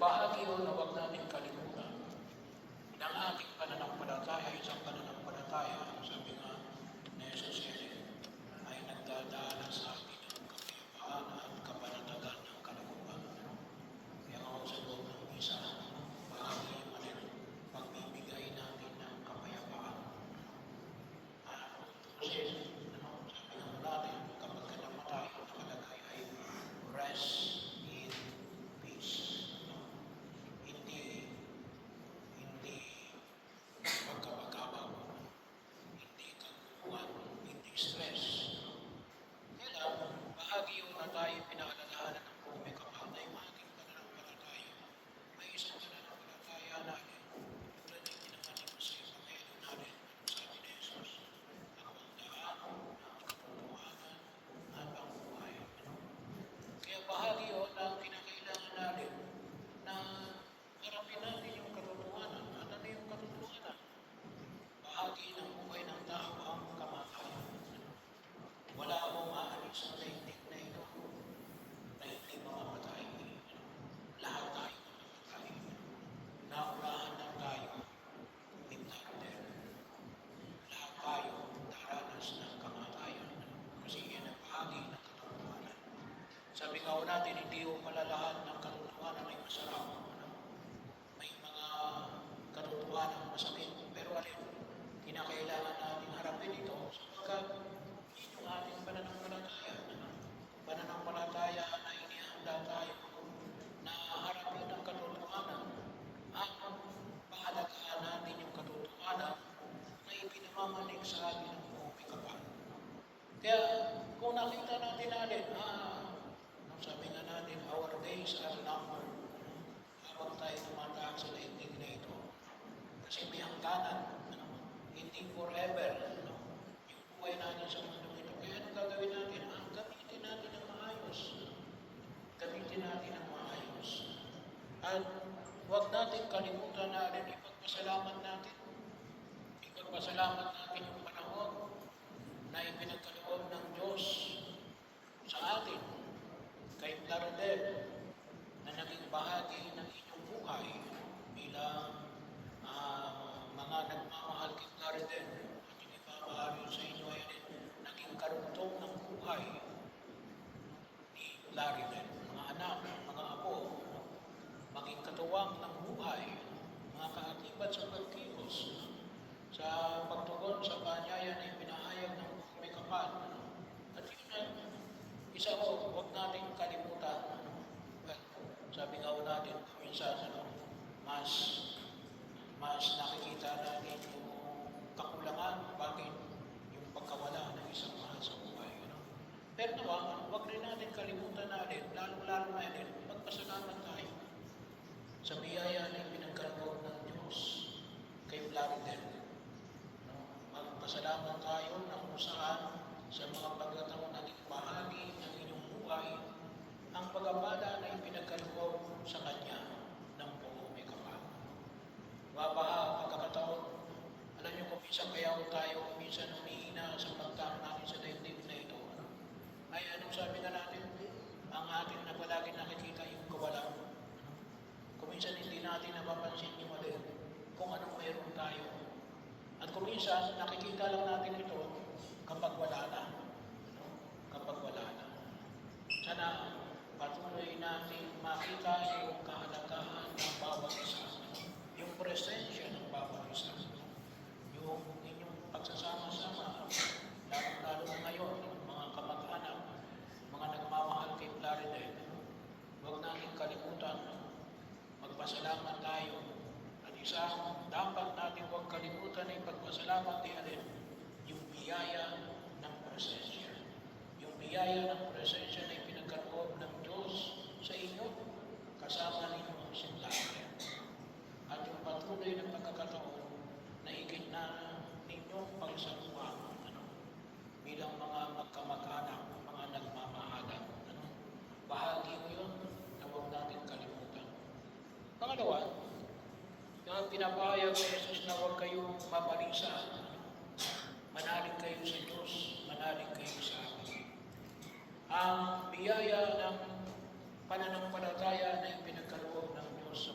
bahagi yun na huwag natin kalimutan. Ang ating pananampalataya, isang pananampalataya, sabi nga na Jesus ay nagdadala sa atin ng kapayapaan at kapanatagan ng kalooban. Kaya ako sa loob ng isa, bahagi mo rin pagbibigay natin ng kapayapaan. Kasi, sabi nga natin, kapag namatay, nakalagay ay rest in peace. Hindi pagkabagabaw, hindi kaguluhan, hindi stress. Kaya lang, bahagi yun na tayo pinaalalahanan ng buong kapal na yung ating pananampalataya. May isang pananampalataya natin, tulad ng pinanganin mo sa Ebanghelyo natin, sabi ni Jesus, ako ang daan, ang katotohanan, at ang buhay. Kaya bahagi yun na kinakailangan natin na harapin natin yung katotohanan. At ano yung katotohanan? Bahagi ng buhay ng tao ang kamatayan. Wala akong aalis sa daigdig na ito na hindi mamamatay. Lahat tayo mamamatay. Naurahan lang tayo, midnight. Lahat tayo daranas ng kamatayan. Kasi yan ang bahagi ng katotohanan. Sabi nga natin, hindi yung malalahat ng katotohanan ay masarap. May mga katotohanan masakit. Pero alin, kinakailangan natin harapin ito sapagkat yun yung ating pananampalataya. Pananampalataya na inihanda tayo na harapin ang katotohanan at pahalagahan natin yung katotohanan na ipinamamanig sa atin ng buong kapal. Kaya kung nakita natin sabi nga natin, our days are numbered. Habang tayo tumataan sa daigdig na ito. Kasi may hangganan. Hindi forever. Yung buhay natin sa mundo ito. Kaya anong gagawin natin? Gamitin natin ang maayos. Gamitin natin ang maayos. At huwag natin kalimutan natin, ipagpasalamat natin. Ipagpasalamat natin yung panahon na ipinagkaloob ng Diyos sa atin. Kay Claridel, na naging bahagi ng inyong buhay bilang mga nagmamahal kay Claridel at yung ipamahal sa inyo ay naging karugtong ng buhay ni Claridel. Mga anak, mga apo, maging katuwang ng buhay, mga kaatibat sa pagkilos, sa pagtugon sa panyaya na ipinahayag ng may kapal. At yun na, isa ko, huwag natin kalimutan. Sabi nga natin, minsan, mas nakikita natin yung kakulangan, bakit yung pagkawala ng isang mahal sa buhay. Pero naman, huwag rin natin kalimutan natin, lalo-lalo natin, magpasalamat tayo sa biyaya na pinagkaloob ng Diyos kay Claridel. Magpasalamat tayo na kung saan sa mga pagkataon naging bahagi ng inyong buhay ang pag-abala na ipinagkaloob sa Kanya ng buong may kapal. Mabaha pagkakataon, alam niyo kung minsan kaya tayo, minsan humihina sa pagtao natin sa daigdig na ito. Ay anong sabi nga natin? Ang atin na palagi nakikita yung kawalan. Kung minsan hindi natin napapansin yung mali, kung anong mayroon tayo. At kung minsan nakikita lang natin ito kapag wala na. Kapag wala na. Sana patuloy natin makita yung kahalagahan ng bawat isa. Yung presensya ng bawat isa. Yung inyong pagsasama-sama. Lalo na ngayon, mga kamag-anak, mga nagmamahal kay Claridel. Huwag natin kalimutan. Magpasalamat tayo. At isang dapat natin huwag kalimutan ay pagpasalamat din yung biyaya ng presensya. Yung biyaya ng presensya na ipinagkaloob ng Diyos sa inyo, kasama ninyong simbahan. At yung patuloy ng pagkakataon na higit na ninyong pagsaluhan bilang mga magkamag-anak, mga nagmamahalan. Bahagi mo yun na huwag natin kalimutan. Pangalawa, yung pinapahayag ni Jesus na huwag kayong mabalisa. Manalig kayo sa Diyos, manalig kayo sa akin. Ang biyaya ng pananampalataya na ipinagkaloob ng Diyos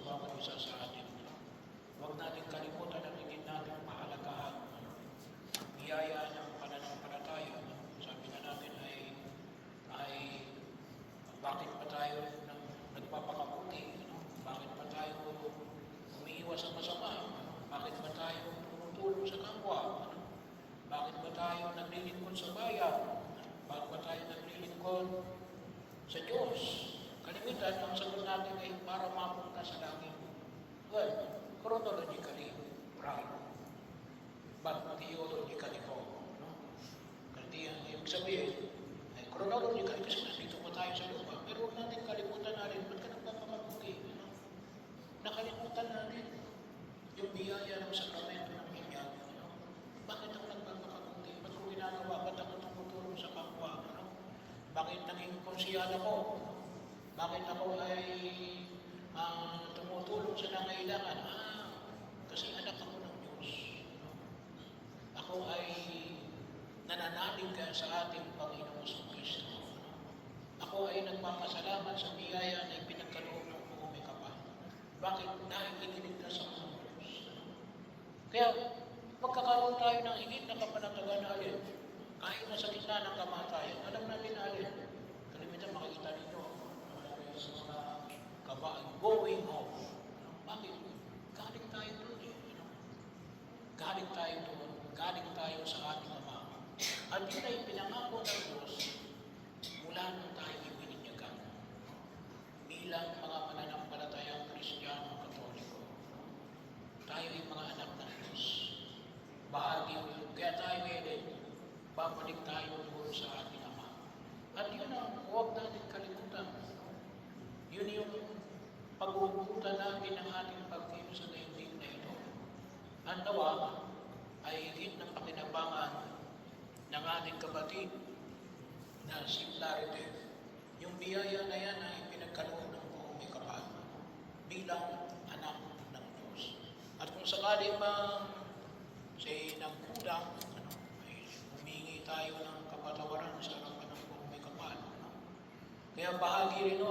minsan, ang sagot natin ay para mapunta sa langit. Well, chronologically, right. But theologically po. No? Kasi ang ibig sabihin, ay chronologically kasi nandito pa tayo sa lupa. Pero huwag natin kalimutan natin, ba't ka nagpapakabuti? No? Nakalimutan natin yung biyaya ng sakramento ng binyag. No? Bakit ako nagpapakabuti? Ba't ko ginagawa? Ba't ako tumutulong sa kapwa? No? Bakit naging konsiyal ako? Bakit ako ay tumutulong sa nangailangan? Kasi anak ako ng Diyos. Ako ay nananalig ka sa ating Panginoon sa Kristo. Ako ay nagpapasalamat sa biyaya na ipinagkaloob ng buong may kapal. Bakit? Dahil iniligtas ako ng Diyos. Kaya magkakaroon tayo ng higit na kapanatagan na alin. Kahit na sa gitna ng kamatayan, alam natin na alin. Kalimitan makikita ninyo sa mga kabaan, going home. Bakit? Galing tayo doon eh. Galing tayo doon. Galing tayo sa ating Ama. At yun ay pinangako ng Diyos mula nung tayo ibininyagan bilang mga mananampalatayang Kristiyano Katoliko. Tayo ay mga anak ng Diyos. Bahagi yun. Kaya tayo ngayon, babalik tayo doon sa ating Ama. At yun ang huwag natin kalimutan. Yun yung pag-uugutan natin ng ating pagkilos sa daigdig na ito. Ang nawa ay higit ng pakinabangan ng ating kapatid na si Clarite. Yung biyaya na yan ay pinagkaloob ng buong may kapal bilang anak ng Diyos. At kung sakali say nagkulang, ay humingi tayo ng kapatawaran sa harapan ng buong may kapal. Kaya bahagi rin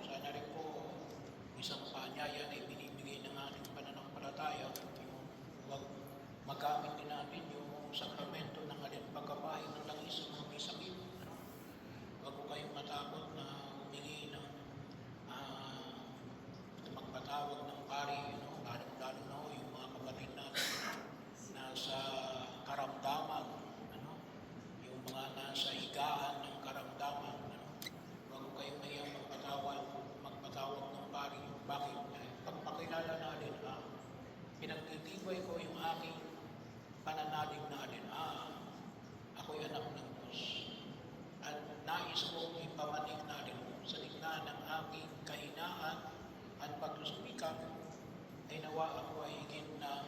sana rin po isang paanyaya na ibinibigay ng ating pananampalataya. Huwag magamit din natin yung sakramento ng alin pagkapahin ng langis sa mga may sakit. Huwag po kayong matakot na humingi ng magpatawag ng pari, lalo na yung mga kapatid natin na sa karamdaman, yung mga nasa higaan ng karamdaman. Huwag po kayong mayang magpatawag ng pari. Bakit? Pagpakilala natin, pinagtitibay ko yung aking pananalig natin, ako'y anak ng Diyos. At nais kong ipamanig natin sa gitna ng aking kahinaan at pagsusumikap, ay nawa ako ay higit na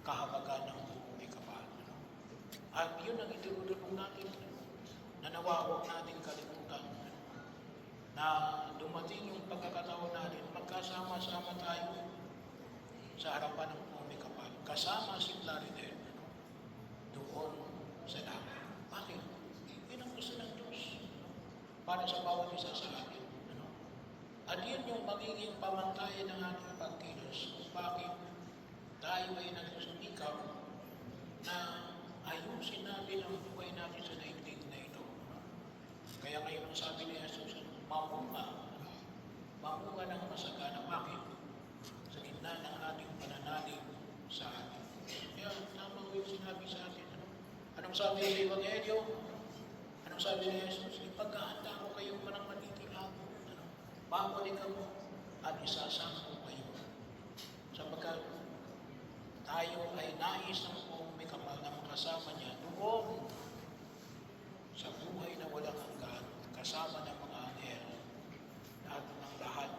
kahabagan ng buong may kapal. At yun ang itinutulong natin, na nawa huwag natin kalimutan, na dumating yung pagkakataon natin, magkasama-sama tayo sa harapan ng buong may kapal. Kasama si Clarite doon sa langit. Bakit? Yun ang gusto ng Diyos para sa bawat isa sa atin. At yun yung magiging pamantayan ng ating pagkilos kung bakit tayo ay nagsusumikap na ayusin natin ang buhay natin sa daigdig na ito. Kaya ngayon ang sabi ni Jesus, mamunga ng masagana. Bakit? Sa gitna ng ating pananalig sa atin. Kaya tama ko yung sinabi sa atin. Anong sabi sa Ebanghelyo? Anong sabi ni Jesus? Ipagkahanda ko kayong manang matitirago. Babalik ako at isasama ko kayo. Sapagkat tayo ay nais ng buong may kapal na makasama niya doon sa buhay na walang hanggan, kasama ng mga anghel at ng lahat